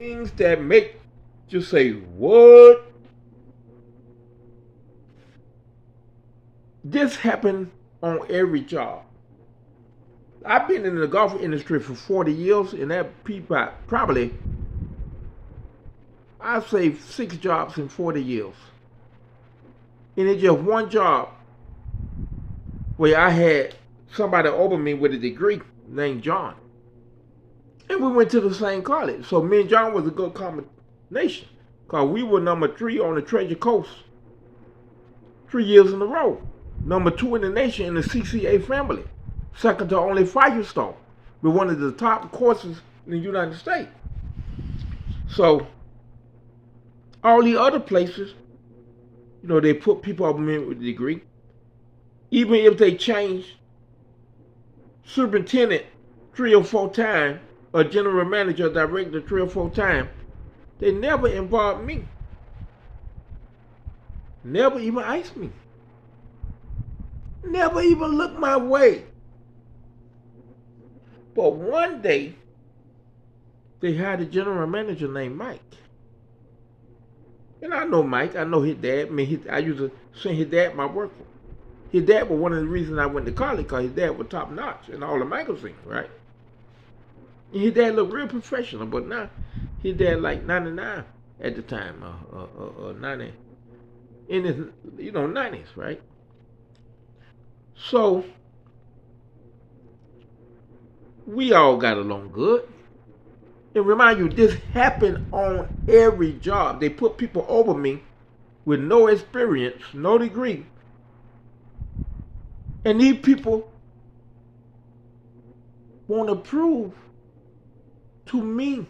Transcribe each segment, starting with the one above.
things that make you say, what? This happened on every job. I've been in the golf industry for 40 years, and that people probably, I'd say 6 jobs in 40 years. And it's just one job where I had somebody over me with a degree named John. And we went to the same college. So me and John was a good combination. Because we were number 3 on the Treasure Coast 3 years in a row. Number 2 in the nation in the CCA family. Second to only Firestone. We're one of the top courses in the United States. So, all the other places, they put people over me with a degree. Even if they change superintendent 3 or 4 times, or general manager, or director 3 or 4 times, they never involved me. Never even asked me. Never even looked my way. But one day, they had a general manager named Mike. And I know Mike. I know his dad. I used to send his dad my work. His dad was one of the reasons I went to college, because his dad was top notch in all the magazines, right? And his dad looked real professional, but now his dad like 99 at the time, 90, in his 90s, right? So we all got along good. And remind you, this happened on every job. They put people over me with no experience, no degree. And these people want to prove to me,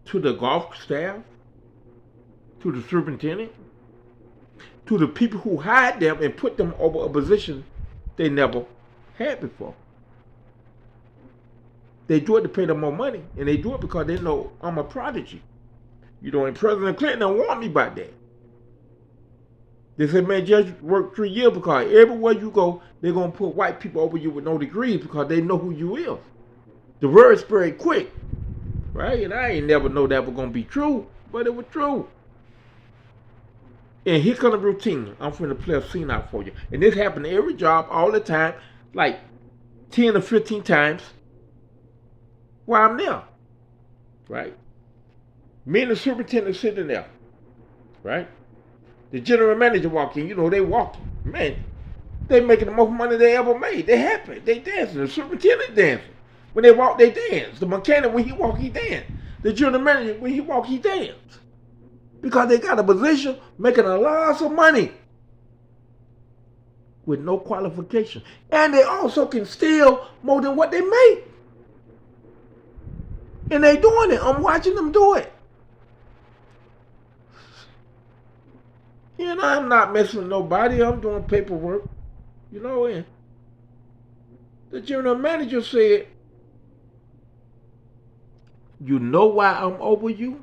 to the golf staff, to the superintendent, to the people who hired them and put them over a position they never had before. They do it to pay them more money, and they do it because they know I'm a prodigy. And President Clinton don't want me by that. They said, man, just work 3 years, because everywhere you go, they're going to put white people over you with no degrees because they know who you is. The word spread quick, right? And I ain't never know that was going to be true, but it was true. And here comes the routine. I'm finna play a scene out for you. And this happened every job, all the time, like 10 or 15 times while I'm there, right? Me and the superintendent sitting there, right? The general manager walk in, they walk, man, they making the most money they ever made. They happy, they dancing. The superintendent dancing. When they walk, they dance. The mechanic, when he walk, he dance. The general manager, when he walk, he dance. Because they got a position making a lot of money with no qualification. And they also can steal more than what they make. And they doing it. I'm watching them do it. I'm not messing with nobody. I'm doing paperwork. And the general manager said, you know why I'm over you?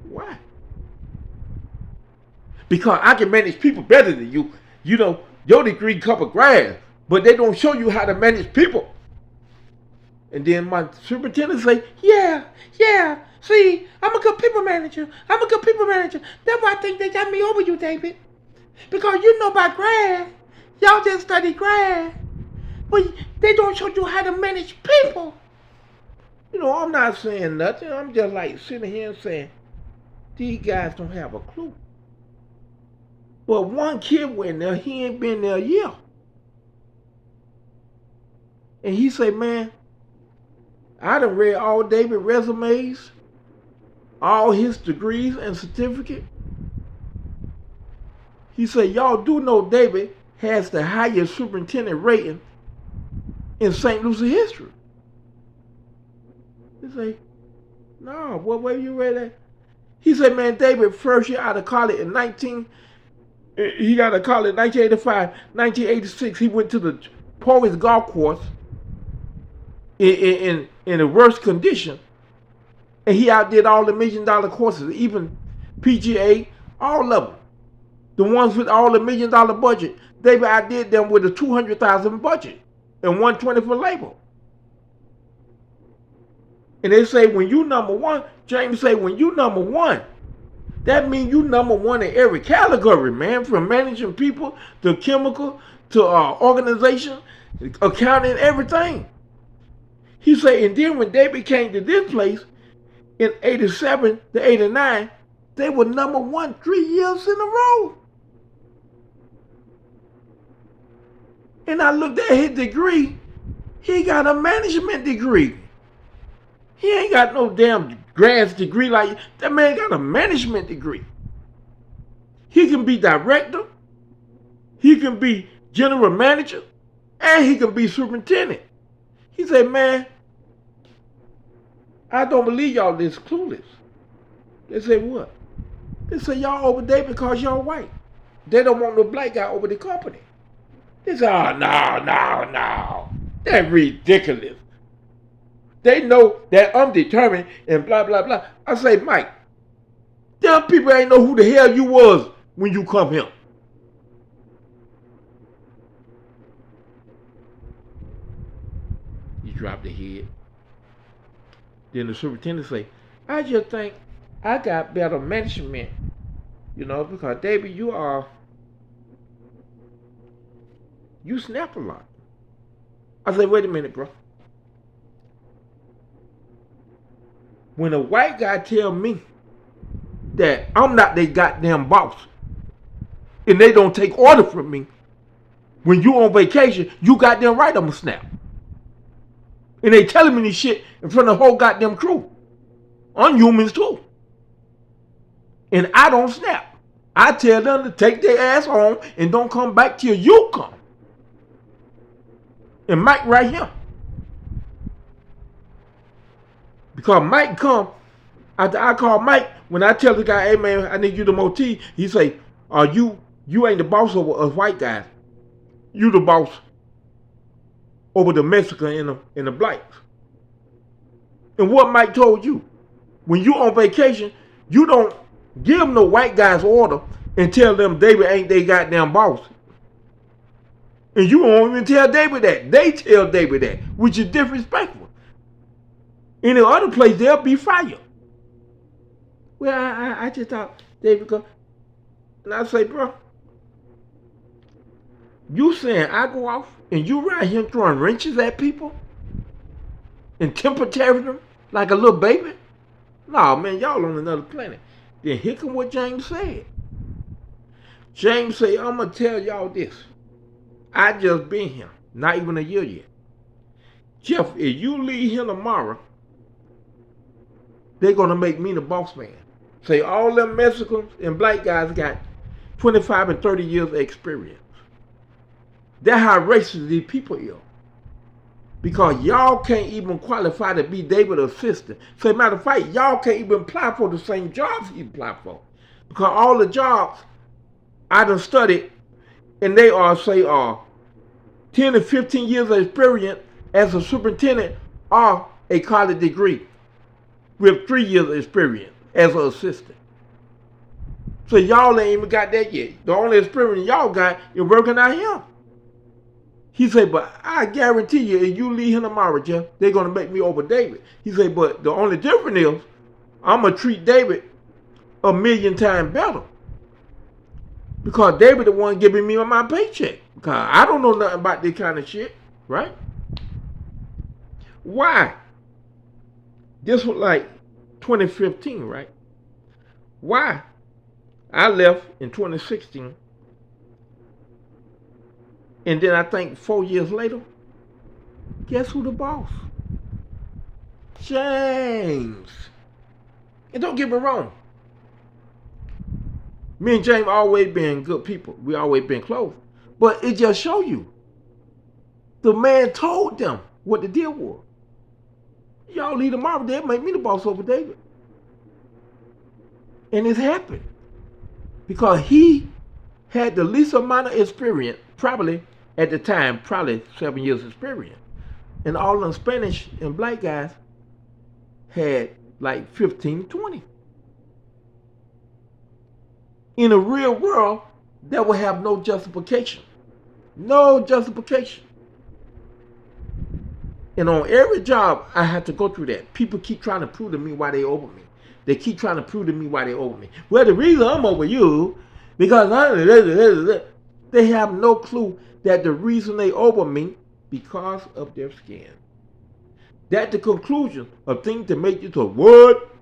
Why? Because I can manage people better than you. Your degree cover grass, but they don't show you how to manage people. And then my superintendent say, yeah, see, I'm a good people manager. That's why I think they got me over you, David. Because you know about grass. Y'all just study grass. But they don't show you how to manage people. I'm not saying nothing. I'm just like sitting here and saying, these guys don't have a clue. But one kid went there, he ain't been there a year. And he say, man, I done read all David resumes, all his degrees and certificate. He said, y'all do know David has the highest superintendent rating in St. Lucie history. He say, no, where you read that? He said, man, David first year out of college he got out of college in 1985, 1986, he went to the poorest golf course in the worst condition. And he outdid all the $1 million courses, even PGA, all of them. The ones with all the $1 million budget, David outdid them with a $200,000 budget and 120 for labor. And they say when you number one, James say when you number one, that means you number one in every category, man, from managing people to chemical to organization, accounting, everything. He said, and then when David came to this place in 87 to 89, they were number one 3 years in a row. And I looked at his degree. He got a management degree. He ain't got no damn grads degree like that. Man got a management degree. He can be director, he can be general manager, and he can be superintendent. He said, man, I don't believe y'all this clueless. They said, what? They said, y'all over there because y'all white. They don't want no black guy over the company. They said, oh, no. That's ridiculous. They know that I'm determined and blah, blah, blah. I say, Mike, them people ain't know who the hell you was when you come here. He dropped the head. Then the superintendent say, I just think I got better management, because David, you snap a lot. I say, wait a minute, bro. When a white guy tell me that I'm not their goddamn boss and they don't take order from me, when you on vacation, you goddamn right I'ma snap. And they telling me this shit in front of the whole goddamn crew. I'm humans too. And I don't snap. I tell them to take their ass home and don't come back till you come. And Mike right here. Because Mike come, after I call Mike, when I tell the guy, hey man, I need you to MOT, he say, you ain't the boss over us white guys. You the boss over the Mexican and the blacks. And what Mike told you, when you on vacation, you don't give no white guys order and tell them David ain't they goddamn boss. And you won't even tell David that. They tell David that, which is disrespectful. Any other place, they'll be fired. Well, I just thought David go, and I say, bro, you saying I go off and you right here throwing wrenches at people and temper tearing them like a little baby? No, man, y'all on another planet. Then here come what James said. James said, I'm going to tell y'all this. I just been here, not even a year yet. Jeff, if you leave here tomorrow, they're going to make me the boss man. Say all them Mexicans and black guys got 25 and 30 years of experience. That's how racist these people are. Because y'all can't even qualify to be David's assistant. So matter of fact, y'all can't even apply for the same jobs he applied for. Because all the jobs I done studied, and they are, say, 10 to 15 years of experience as a superintendent or a college degree with 3 years of experience as an assistant. So y'all ain't even got that yet. The only experience y'all got is working out here. He said, but I guarantee you, if you leave here tomorrow, Jeff, they're going to make me over David. He said, but the only difference is I'm going to treat David a million times better. Because David the one giving me my paycheck. Because I don't know nothing about this kind of shit, right? Why? This was like 2015, right? Why? I left in 2016. And then I think 4 years later, guess who the boss? James. And don't get me wrong. Me and James always been good people. We always been close. But it just show you. The man told them what the deal was. Y'all leave tomorrow, they'll make me the boss over David. And it happened. Because he had the least amount of experience, probably at the time, probably 7 years experience. And all them Spanish and black guys had like 15, 20. In the real world, that would have no justification. No justification. And on every job, I have to go through that. People keep trying to prove to me why they over me. They keep trying to prove to me why they over me. Well, the reason I'm over you, because they have no clue that the reason they over me because of their skin. That's the conclusion of things that make you say, what?